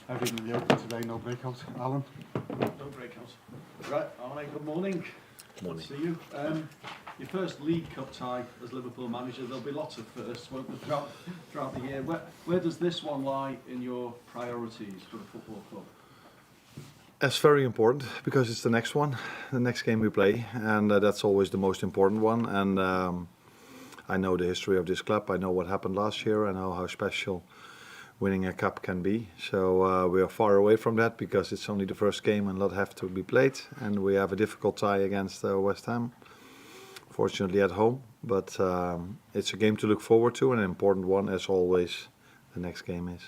Everything in the open today, no breakout. Alan? No breakout. Right, Arne, good morning. Morning. Good to see you. Your first League Cup tie as Liverpool manager, there'll be lots of firsts, won't there, throughout the year. Where does this one lie in your priorities for the football club? It's very important because it's the next one, the next game we play, and that's always the most important one. And I know the history of this club. I know what happened last year. I know how special winning a cup can be. So we are far away from that because it's only the first game and a lot have to be played. And we have a difficult tie against West Ham, fortunately at home. But it's a game to look forward to and an important one, as always, the next game is.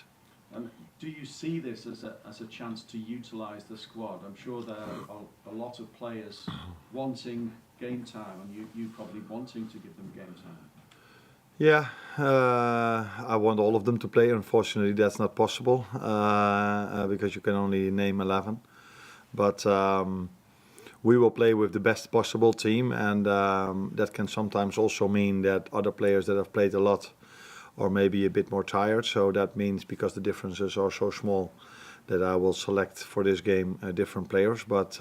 And do you see this as a chance to utilise the squad? I'm sure there are a lot of players wanting game time, and you probably wanting to give them game time. Yeah, I want all of them to play. Unfortunately, that's not possible because you can only name 11. But we will play with the best possible team, and that can sometimes also mean that other players that have played a lot are maybe a bit more tired. So that means, because the differences are so small, that I will select for this game different players. But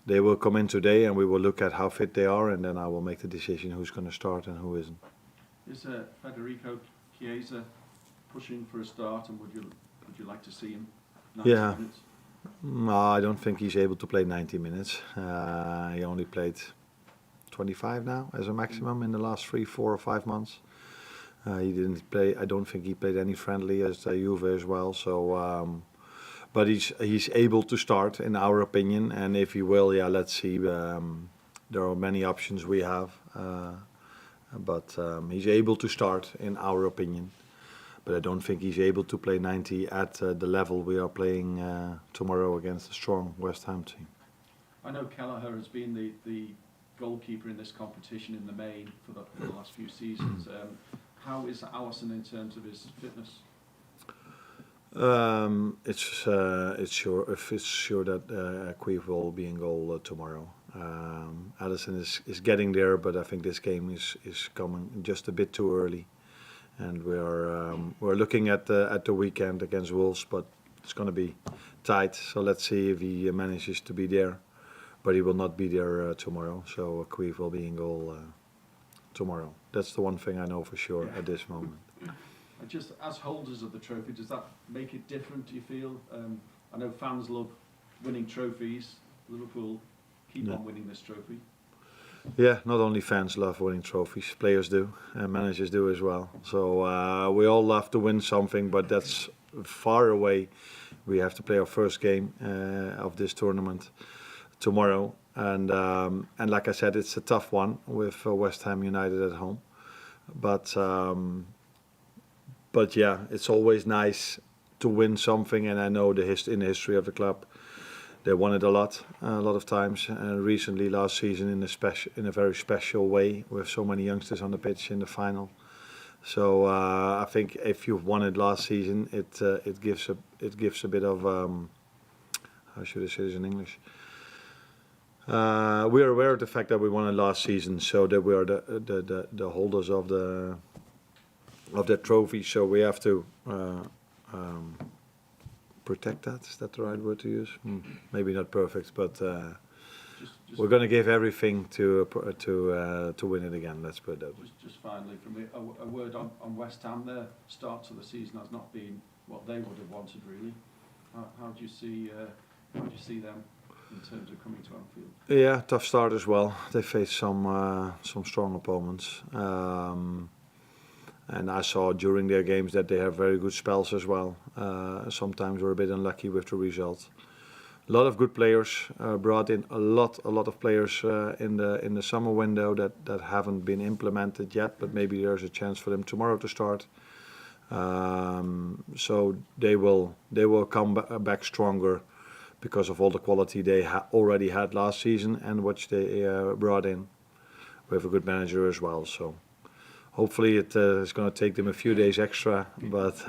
they will come in today, and we will look at how fit they are, and then I will make the decision who's going to start and who isn't. Is Federico Chiesa pushing for a start, and would you like to see him 90 minutes? No, I don't think he's able to play 90 minutes. He only played 25 now as a maximum in the last 3, 4 or 5 months. He didn't play. I don't think he played any friendly as Juve as well. So. But he's able to start, in our opinion, and if he will, yeah, let's see. There are many options we have, but he's able to start, in our opinion. But I don't think he's able to play 90 at the level we are playing tomorrow against a strong West Ham team. I know Kelleher has been the goalkeeper in this competition in the main for the last few seasons. How is Alisson in terms of his fitness? It's sure that Queef will be in goal tomorrow. Alisson is getting there, but I think this game is coming just a bit too early, and we're looking at the weekend against Wolves, but it's going to be tight. So let's see if he manages to be there, but he will not be there tomorrow. So Queef will be in goal tomorrow. That's the one thing I know for sure at this moment. And just as holders of the trophy, does that make it different, do you feel? I know fans love winning trophies. Liverpool keep on winning this trophy. Yeah, not only fans love winning trophies, players do, and managers do as well. So we all love to win something, but that's far away. We have to play our first game of this tournament tomorrow. And like I said, it's a tough one with West Ham United at home. But yeah, it's always nice to win something, and I know in the history of the club, they won it a lot of times. And recently, last season, in a very special way, with so many youngsters on the pitch in the final. So I think if you've won it last season, it gives a bit of how should I say this in English? We are aware of the fact that we won it last season, so that we are the holders of that trophy, so we have to protect that. Is that the right word to use? Maybe not perfect, but we're going to give everything to win it again. Let's put it that way. Just finally, from me, a word on West Ham. Their start to the season has not been what they would have wanted, really. How do you see them in terms of coming to Anfield? Yeah, tough start as well. They faced some strong opponents. And I saw during their games that they have very good spells as well. Sometimes we're a bit unlucky with the result. A lot of good players brought in a lot of players in the summer window that haven't been implemented yet, but maybe there's a chance for them tomorrow to start. So they will come back stronger because of all the quality they already had last season and which they brought in. We have a good manager as well, so. Hopefully it's going to take them a few days extra, but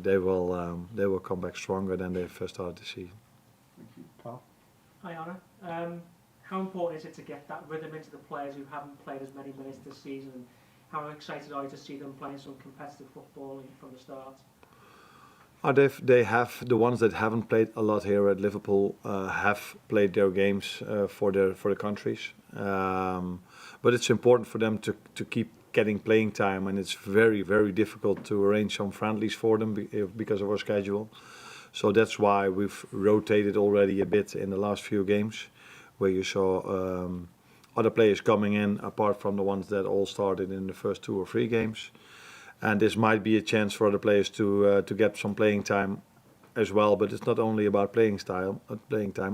they will come back stronger than they first started the season. Thank you. Carl? Hi Arne. How important is it to get that rhythm into the players who haven't played as many minutes this season? And how excited are you to see them playing some competitive football from the start? They have the ones that haven't played a lot here at Liverpool have played their games for the countries, but it's important for them to keep getting playing time, and it's very difficult to arrange some friendlies for them because of our schedule. So that's why we've rotated already a bit in the last few games, where you saw other players coming in apart from the ones that all started in the first 2 or 3 games. And this might be a chance for other players to get some playing time as well. But it's not only about playing time.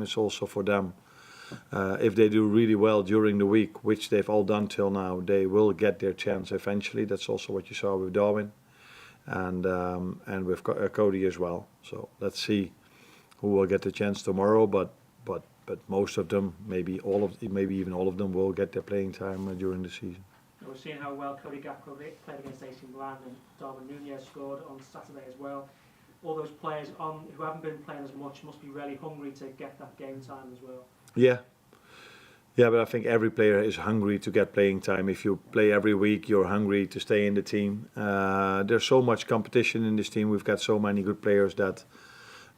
It's also for them. If they do really well during the week, which they've all done till now, they will get their chance eventually. That's also what you saw with Darwin, and with Cody as well. So let's see who will get the chance tomorrow. But most of them, maybe even all of them, will get their playing time during the season. We're seeing how well Cody Gakpo played against AC Milan, and Darwin Núñez scored on Saturday as well. All those players who haven't been playing as much must be really hungry to get that game time as well. Yeah, but I think every player is hungry to get playing time. If you play every week, you're hungry to stay in the team. There's so much competition in this team. We've got so many good players that,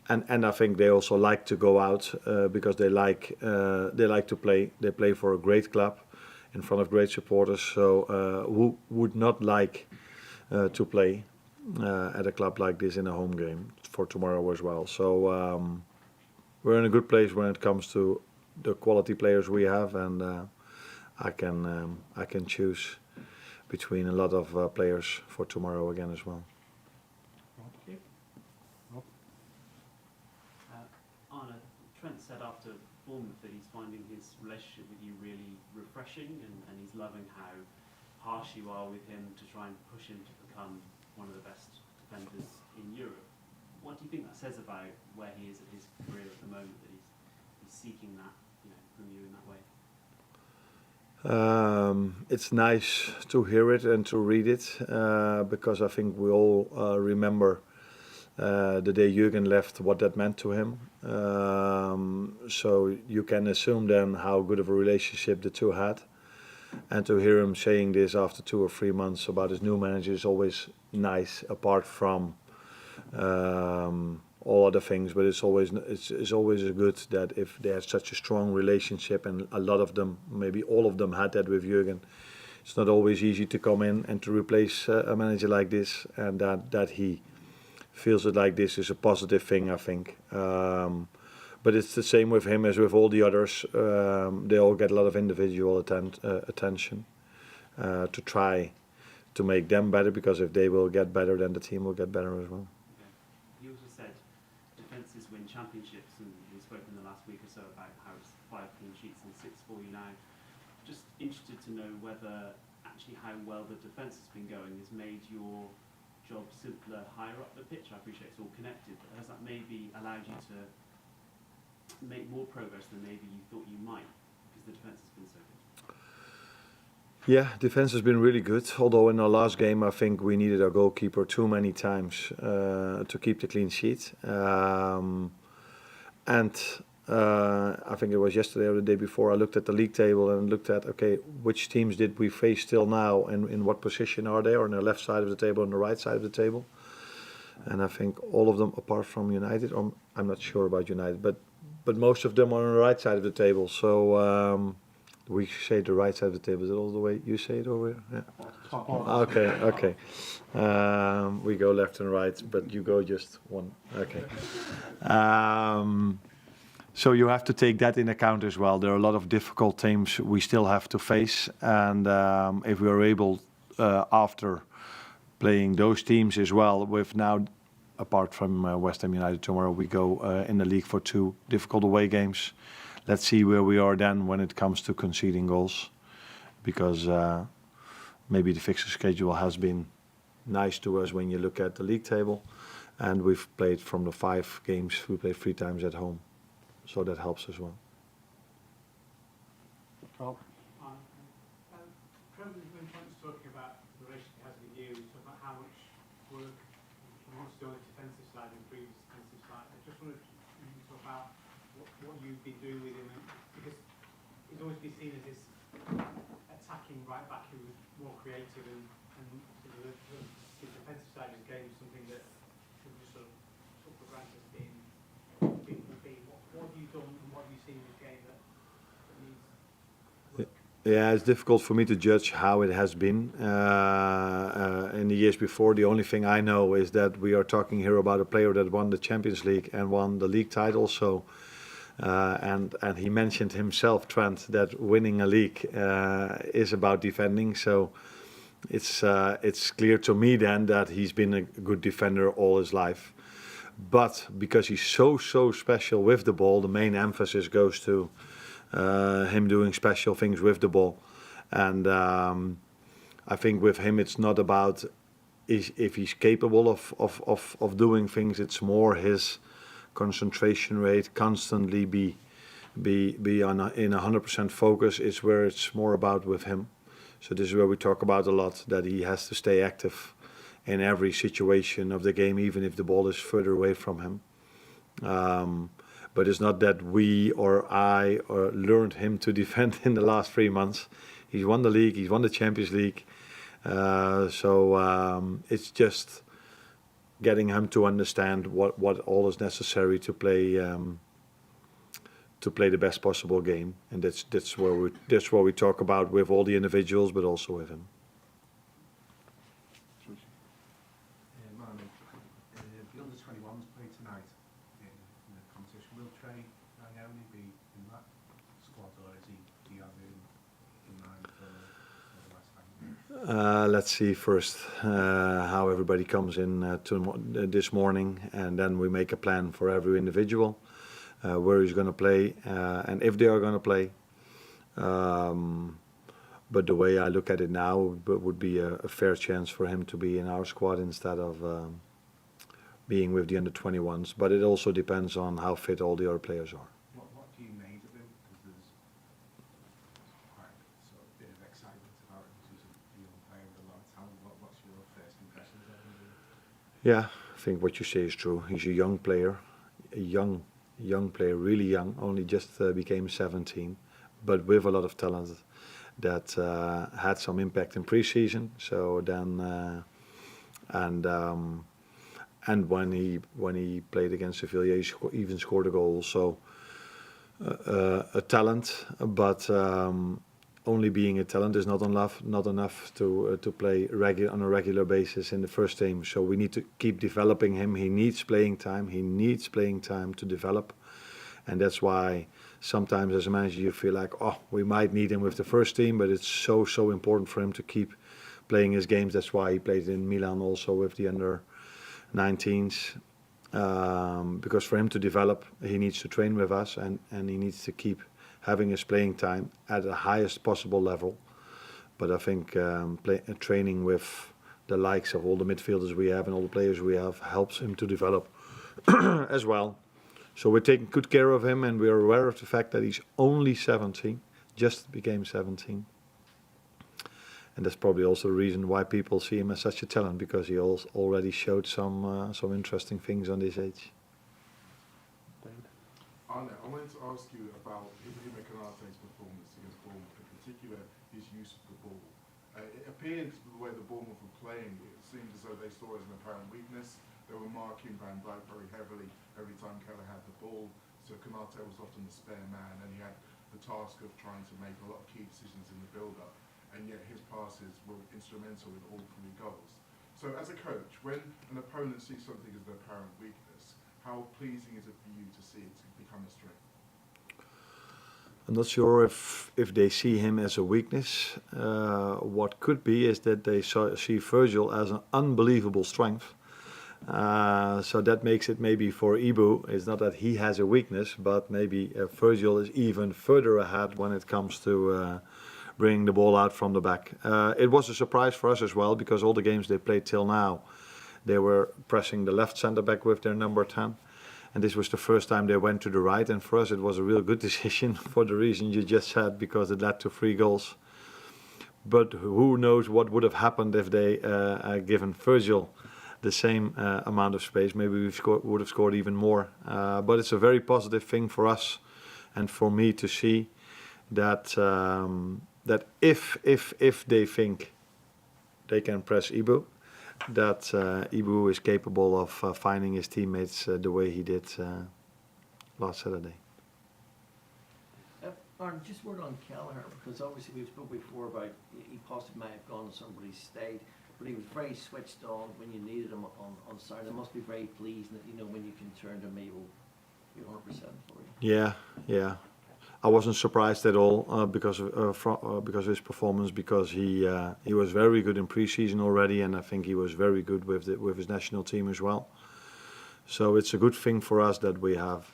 and I think they also like to go out because they like to play. They play for a great club in front of great supporters. So who would not like to play at a club like this in a home game for tomorrow as well? So we're in a good place when it comes to the quality players we have, and I can choose between a lot of players for tomorrow again as well. Arne, Trent said after Bournemouth that he's finding his relationship with you really refreshing, and he's loving how harsh you are with him to try and push him to become one of the best defenders in Europe. What do you think that says about where he is at his career at the moment, that he's seeking that, from you in that way? It's nice to hear it and to read it, because I think we all remember the day Jürgen left, what that meant to him. So you can assume then how good of a relationship the two had. And to hear him saying this after 2 or 3 months about his new manager is always nice, apart from all other things. But it's always good that if they have such a strong relationship, and a lot of them, maybe all of them, had that with Jürgen. It's not always easy to come in and to replace a manager like this, and that he feels it like this is a positive thing, I think. But it's the same with him as with all the others. They all get a lot of individual attention to try to make them better, because if they will get better, then the team will get better as well. Okay. He also said defences win championships, and we spoke in the last week or so about how it's 5 clean sheets and 6 for you now. Just interested to know whether actually how well the defence has been going has made your job simpler higher up the pitch. I appreciate it's all connected, but has that maybe allowed you to make more progress than maybe you thought you might, because the defence has been so good? Yeah, defense has been really good. Although in our last game, I think we needed our goalkeeper too many times to keep the clean sheet. I think it was yesterday or the day before, I looked at the league table and looked at, okay, which teams did we face till now, and in what position are they? On the left side of the table, on the right side of the table. And I think all of them, apart from United, or I'm not sure about United, but most of them are on the right side of the table. So we say the right side of the table. Is it all the way you say it over here? Yeah. Okay. We go left and right, but you go just one. Okay. So you have to take that in account as well. There are a lot of difficult teams we still have to face, and if we are able, after playing those teams as well, with now, apart from West Ham United tomorrow, we go in the league for 2 difficult away games. Let's see where we are then when it comes to conceding goals, because maybe the fixture schedule has been nice to us when you look at the league table, and we've played from the 5 games, we played 3 times at home, so that helps as well. Carl? Trent, when Trent's talking about the relationship he has with you, he's talking about how much work he wants to do on the defensive side and improve his defensive side. I just wanted to talk about what you've been doing with him, because he's always been seen as this attacking right back who was more creative, and the defensive side of his game is something that we've just sort of Grant has been what have you done and what have you seen in this game that needs work? Yeah, it's difficult for me to judge how it has been in the years before. The only thing I know is that we are talking here about a player that won the Champions League and won the league title. So, and he mentioned himself, Trent, that winning a league is about defending. So, it's clear to me then that he's been a good defender all his life. But because he's so special with the ball, the main emphasis goes to him doing special things with the ball. And I think with him it's not about if he's capable of doing things, it's more his concentration rate, constantly be in 100% focus is where it's more about with him. So this is where we talk about a lot, that he has to stay active in every situation of the game, even if the ball is further away from him. But it's not that we or I learned him to defend in the last 3 months. He's won the league, he's won the Champions League. So it's just getting him to understand what all is necessary to play the best possible game. And that's where we talk about with all the individuals, but also with him. Marnie, the under-21s play tonight in the competition. Will Trent only be in that squad, or is he have in mind for the West Ham? Let's see first how everybody comes in this morning, and then we make a plan for every individual, where he's going to play, and if they are going to play. But the way I look at it now, it would be a fair chance for him to be in our squad instead of being with the under-21s. But it also depends on how fit all the other players are. What do you make of him? Because there's quite sort of bit of excitement about him. He's a young player with a lot of talent. What's your first impressions of him? Yeah, I think what you say is true. He's a young player, young player, really young. Only just became 17, but with a lot of talent that had some impact in pre-season. So then, and when he played against Sevilla, he even scored a goal. So a talent, but only being a talent is not enough to play on a regular basis in the first team. So we need to keep developing him. He needs playing time. He needs playing time to develop, and that's why sometimes as a manager you feel like, oh, we might need him with the first team, but it's so important for him to keep playing his games. That's why he played in Milan also with the under-19s, because for him to develop, he needs to train with us, and he needs to keep having his playing time at the highest possible level. But I think training with the likes of all the midfielders we have and all the players we have helps him to develop as well. So we're taking good care of him, and we're aware of the fact that he's only 17, just became 17. And that's probably also the reason why people see him as such a talent, because he already showed some interesting things on this age. Arne, I wanted to ask you about Ibrahim Konaté's performance against Bournemouth, in particular his use of the ball. It appeared the way the Bournemouth were playing, it seemed as though they saw it as an apparent weakness. They were marking Van Dijk very heavily every time Keller had the ball, so Konaté was often the spare man, and he had the task of trying to make a lot of key decisions in the build-up, and yet his passes were instrumental in all 3 goals. So as a coach, when an opponent sees something as an apparent weakness, how pleasing is it for you to see it become a strength? I'm not sure if they see him as a weakness. What could be is that they see Virgil as an unbelievable strength. So that makes it maybe for Ibu, it's not that he has a weakness, but maybe Virgil is even further ahead when it comes to bringing the ball out from the back. It was a surprise for us as well, because all the games they played till now, they were pressing the left centre back with their number 10. And this was the first time they went to the right, and for us it was a real good decision for the reason you just said, because it led to 3 goals. But who knows what would have happened if they given Virgil the same amount of space. Maybe we would have scored even more. But it's a very positive thing for us and for me to see that that if they think they can press Ibu, that Ibu is capable of finding his teammates the way he did last Saturday. Arne, just word on Kelleher, because obviously we've spoken before about he possibly might have gone and somebody stayed, but he was very switched on when you needed him on Saturday. It must be very pleasing that, you know, when you can turn to him, he will be 100% for you. Yeah. I wasn't surprised at all because of his performance, because he was very good in pre-season already, and I think he was very good with his national team as well. So it's a good thing for us that we have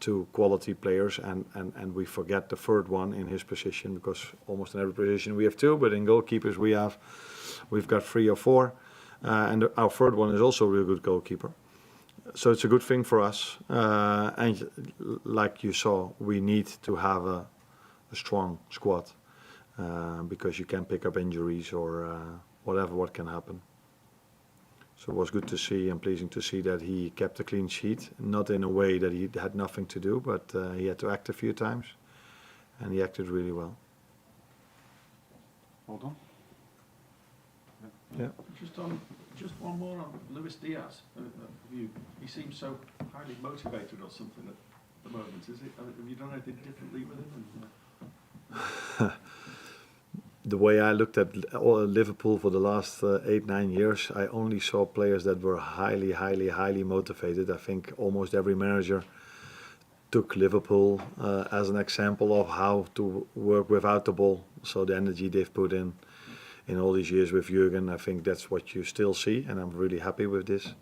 two quality players, and we forget the third one in his position, because almost in every position we have two, but in goalkeepers we've got 3 or 4, and our third one is also a real good goalkeeper. So it's a good thing for us, and like you saw, we need to have a strong squad, because you can pick up injuries or what can happen. So it was good to see and pleasing to see that he kept a clean sheet, not in a way that he had nothing to do, but he had to act a few times, and he acted really well. Well done. Yeah. Just one more on Luis Diaz. He seems so highly motivated or something at the moment. Is it? Have you done anything differently with him? The way I looked at Liverpool for the last 8-9 years, I only saw players that were highly motivated. I think almost every manager took Liverpool as an example of how to work without the ball. So the energy they've put in all these years with Jurgen, I think that's what you still see, and I'm really happy with this.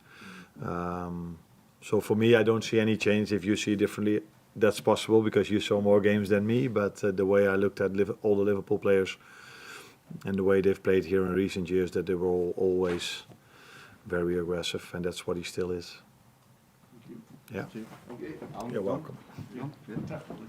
So for me, I don't see any change. If you see it differently, that's possible because you saw more games than me, but the way I looked at all the Liverpool players and the way they've played here in recent years, that they were always very aggressive, and that's what he still is. Thank you. Yeah. Okay. Alan, You're well welcome. done. Yeah, definitely.